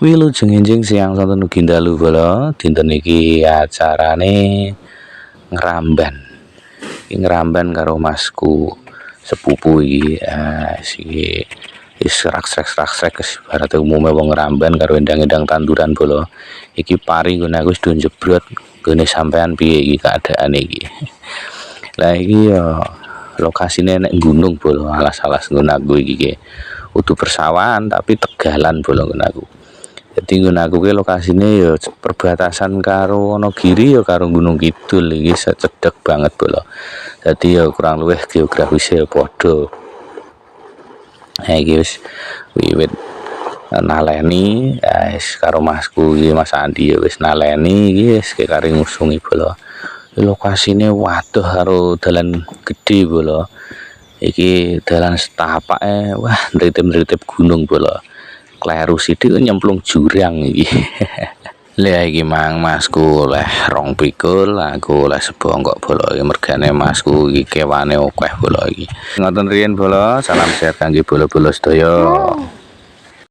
Wilujeng enjing siang sonten ugi dalu bola dinten iki acarane ngramban. Ngramban karo masku sepupu iki iki wis raksrek ibarat umume wong ngramban karo endang-endang tanduran bola. Iki pari nggon aku wis do jebrot gone sampean piye iki keadaane iki. Lah iki ya lokasine nek gunung bola alas-alas nggon aku iki kudu persawahan tapi tegalan bola nggon aku. Jadi nggon aku ki lokasine ya perbatasan karo Wonogiri ya karo Gunung Kidul iki cedhek banget bola. Jadi ya kurang luwih geografisnya padha. Nah iki wis wiwit naleni wis karo masku iki Mas Andi ya wis naleni iki wis kari ngusungi bola. Lokasine waduh karo dalan gede bola. Iki dalan setapake wah nritip-nritip gunung bola. Kleru sithik nyemplung jurang iki. Lah iki mang masku oleh 2 pikul, aku oleh sebongkok bola iki mergane masku iki kewane akeh bola iki. Ngoten riyen bola, salam sehat kangge bola-bola sedaya.